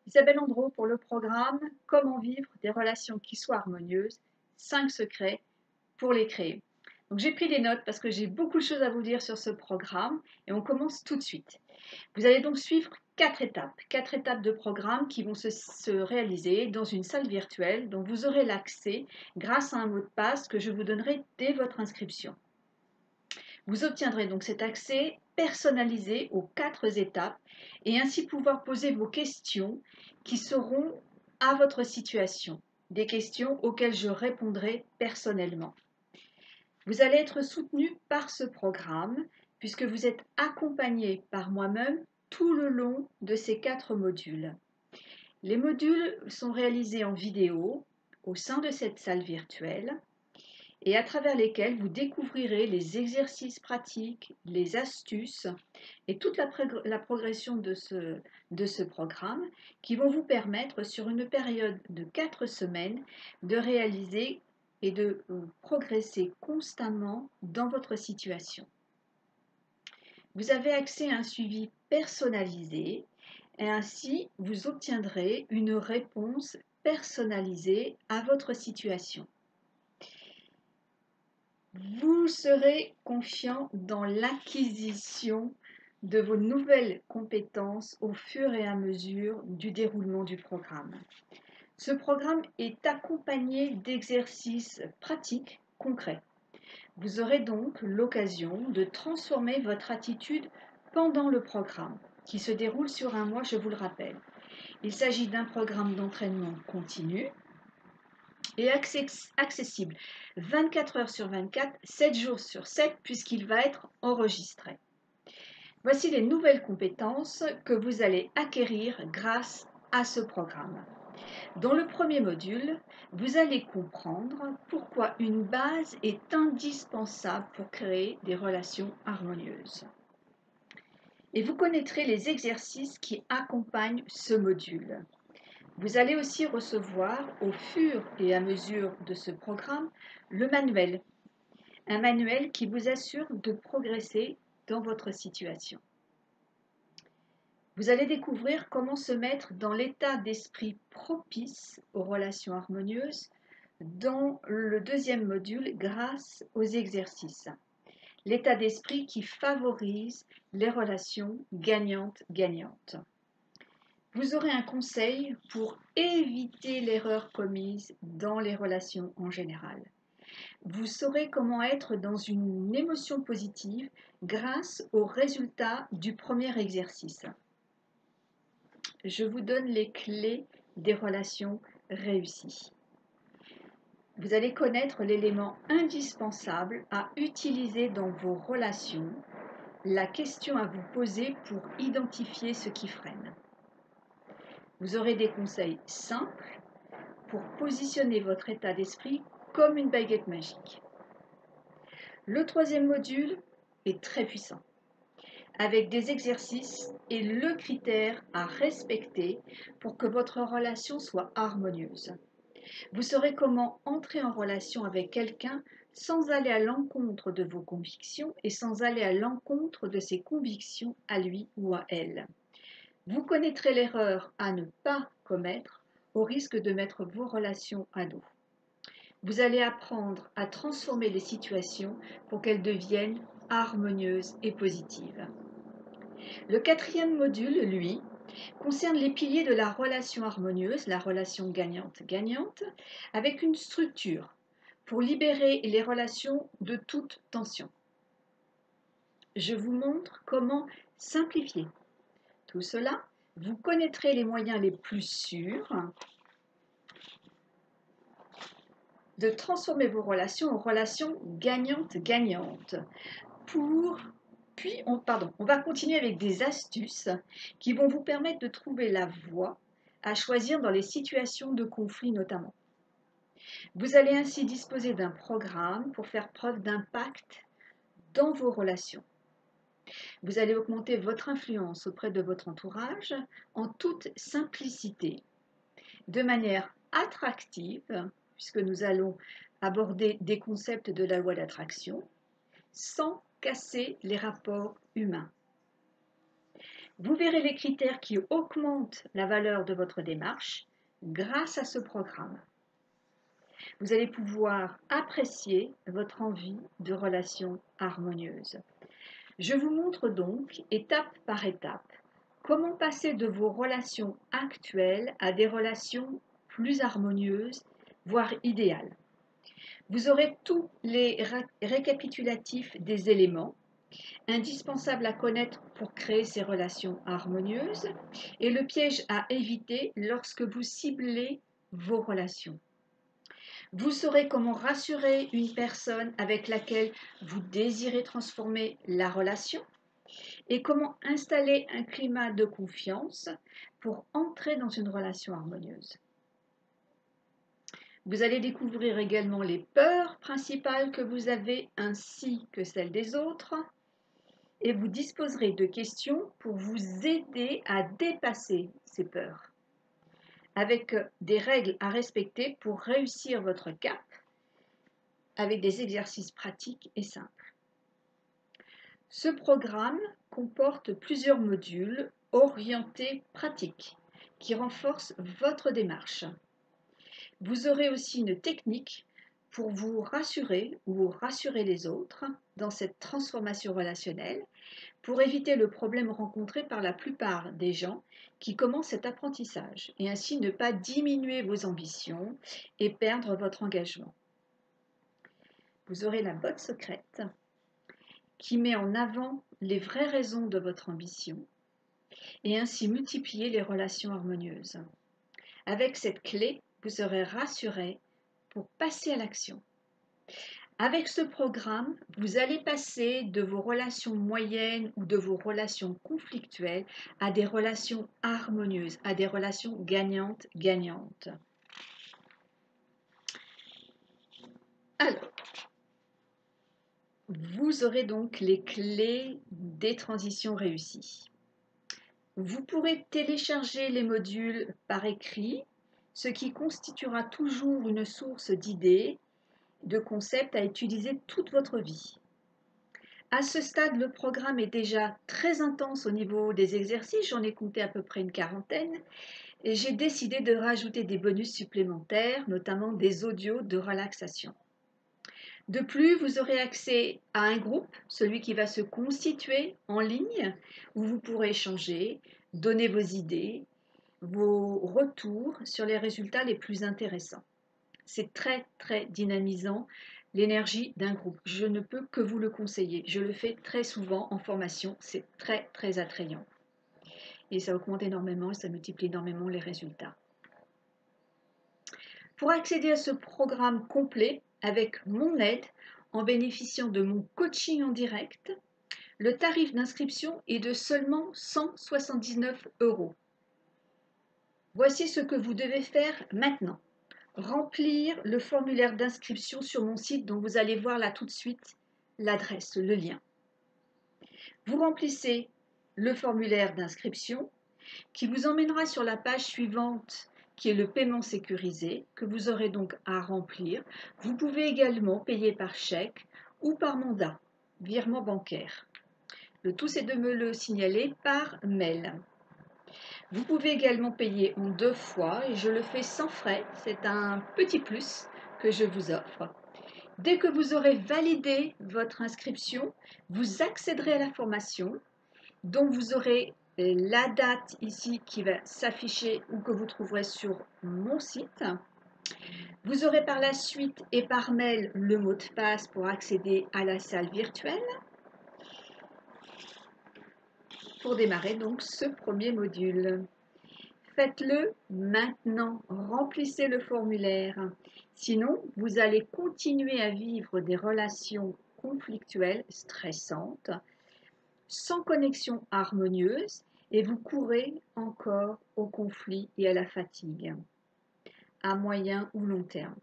Isabelle Andro pour le programme Comment vivre des relations qui soient harmonieuses, 5 secrets pour les créer. Donc j'ai pris des notes parce que j'ai beaucoup de choses à vous dire sur ce programme et on commence tout de suite. Vous allez donc suivre 4 étapes de programme qui vont se réaliser dans une salle virtuelle dont vous aurez l'accès grâce à un mot de passe que je vous donnerai dès votre inscription. Vous obtiendrez donc cet accès personnalisé aux 4 étapes et ainsi pouvoir poser vos questions qui seront à votre situation, des questions auxquelles je répondrai personnellement. Vous allez être soutenu par ce programme puisque vous êtes accompagné par moi-même tout le long de ces 4 modules. Les modules sont réalisés en vidéo au sein de cette salle virtuelle et à travers lesquels vous découvrirez les exercices pratiques, les astuces et toute la progression de ce programme qui vont vous permettre sur une période de 4 semaines de réaliser et de progresser constamment dans votre situation. Vous avez accès à un suivi personnalisé et ainsi vous obtiendrez une réponse personnalisée à votre situation. Vous serez confiant dans l'acquisition de vos nouvelles compétences au fur et à mesure du déroulement du programme. Ce programme est accompagné d'exercices pratiques concrets. Vous aurez donc l'occasion de transformer votre attitude pendant le programme, qui se déroule sur un mois, je vous le rappelle. Il s'agit d'un programme d'entraînement continu et accessible 24 heures sur 24, 7 jours sur 7, puisqu'il va être enregistré. Voici les nouvelles compétences que vous allez acquérir grâce à ce programme. Dans le premier module, vous allez comprendre pourquoi une base est indispensable pour créer des relations harmonieuses. Et vous connaîtrez les exercices qui accompagnent ce module. Vous allez aussi recevoir au fur et à mesure de ce programme le manuel, un manuel qui vous assure de progresser dans votre situation. Vous allez découvrir comment se mettre dans l'état d'esprit propice aux relations harmonieuses dans le deuxième module grâce aux exercices. L'état d'esprit qui favorise les relations gagnantes-gagnantes. Vous aurez un conseil pour éviter l'erreur commise dans les relations en général. Vous saurez comment être dans une émotion positive grâce aux résultats du premier exercice. Je vous donne les clés des relations réussies. Vous allez connaître l'élément indispensable à utiliser dans vos relations, la question à vous poser pour identifier ce qui freine. Vous aurez des conseils simples pour positionner votre état d'esprit comme une baguette magique. Le troisième module est très puissant, avec des exercices et le critère à respecter pour que votre relation soit harmonieuse. Vous saurez comment entrer en relation avec quelqu'un sans aller à l'encontre de vos convictions et sans aller à l'encontre de ses convictions à lui ou à elle. Vous connaîtrez l'erreur à ne pas commettre au risque de mettre vos relations à dos. Vous allez apprendre à transformer les situations pour qu'elles deviennent harmonieuses et positives. Le quatrième module, lui, concerne les piliers de la relation harmonieuse, la relation gagnante-gagnante, avec une structure pour libérer les relations de toute tension. Je vous montre comment simplifier tout cela. Vous connaîtrez les moyens les plus sûrs de transformer vos relations en relations gagnantes-gagnantes. On va continuer avec des astuces qui vont vous permettre de trouver la voie à choisir dans les situations de conflit notamment. Vous allez ainsi disposer d'un programme pour faire preuve d'impact dans vos relations. Vous allez augmenter votre influence auprès de votre entourage en toute simplicité, de manière attractive, puisque nous allons aborder des concepts de la loi d'attraction, sans casser les rapports humains. Vous verrez les critères qui augmentent la valeur de votre démarche grâce à ce programme. Vous allez pouvoir apprécier votre envie de relations harmonieuses. Je vous montre donc, étape par étape, comment passer de vos relations actuelles à des relations plus harmonieuses, voire idéales. Vous aurez tous les récapitulatifs des éléments indispensables à connaître pour créer ces relations harmonieuses et le piège à éviter lorsque vous ciblez vos relations. Vous saurez comment rassurer une personne avec laquelle vous désirez transformer la relation et comment installer un climat de confiance pour entrer dans une relation harmonieuse. Vous allez découvrir également les peurs principales que vous avez ainsi que celles des autres et vous disposerez de questions pour vous aider à dépasser ces peurs avec des règles à respecter pour réussir votre cap avec des exercices pratiques et simples. Ce programme comporte plusieurs modules orientés pratiques qui renforcent votre démarche. Vous aurez aussi une technique pour vous rassurer ou rassurer les autres dans cette transformation relationnelle pour éviter le problème rencontré par la plupart des gens qui commencent cet apprentissage et ainsi ne pas diminuer vos ambitions et perdre votre engagement. Vous aurez la botte secrète qui met en avant les vraies raisons de votre ambition et ainsi multiplier les relations harmonieuses. Avec cette clé, vous serez rassuré pour passer à l'action. Avec ce programme, vous allez passer de vos relations moyennes ou de vos relations conflictuelles à des relations harmonieuses, à des relations gagnantes-gagnantes. Alors, vous aurez donc les clés des transitions réussies. Vous pourrez télécharger les modules par écrit, ce qui constituera toujours une source d'idées, de concepts à utiliser toute votre vie. À ce stade, le programme est déjà très intense au niveau des exercices, j'en ai compté à peu près une quarantaine, et j'ai décidé de rajouter des bonus supplémentaires, notamment des audios de relaxation. De plus, vous aurez accès à un groupe, celui qui va se constituer en ligne, où vous pourrez échanger, donner vos idées, vos retours sur les résultats les plus intéressants. C'est très, très dynamisant, l'énergie d'un groupe. Je ne peux que vous le conseiller. Je le fais très souvent en formation. C'est très, très attrayant. Et ça augmente énormément et ça multiplie énormément les résultats. Pour accéder à ce programme complet avec mon aide, en bénéficiant de mon coaching en direct, le tarif d'inscription est de seulement 179 €. Voici ce que vous devez faire maintenant. Remplir le formulaire d'inscription sur mon site dont vous allez voir là tout de suite l'adresse, le lien. Vous remplissez le formulaire d'inscription qui vous emmènera sur la page suivante qui est le paiement sécurisé que vous aurez donc à remplir. Vous pouvez également payer par chèque ou par mandat, virement bancaire. Le tout c'est de me le signaler par mail. Vous pouvez également payer en 2 fois et je le fais sans frais, c'est un petit plus que je vous offre. Dès que vous aurez validé votre inscription, vous accéderez à la formation dont vous aurez la date ici qui va s'afficher ou que vous trouverez sur mon site. Vous aurez par la suite et par mail le mot de passe pour accéder à la salle virtuelle. Pour démarrer donc ce premier module. Faites-le maintenant, remplissez le formulaire. Sinon, vous allez continuer à vivre des relations conflictuelles stressantes, sans connexion harmonieuse, et vous courez encore au conflit et à la fatigue, à moyen ou long terme.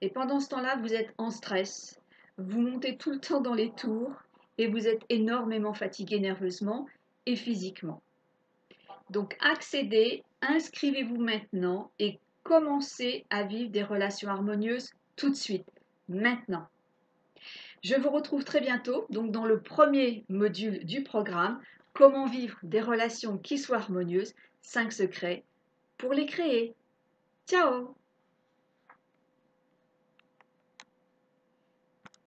Et pendant ce temps-là, vous êtes en stress, vous montez tout le temps dans les tours et vous êtes énormément fatigué nerveusement et physiquement. Donc accédez, inscrivez-vous maintenant et commencez à vivre des relations harmonieuses tout de suite, maintenant. Je vous retrouve très bientôt donc dans le premier module du programme, Comment vivre des relations qui soient harmonieuses? 5 secrets pour les créer. Ciao!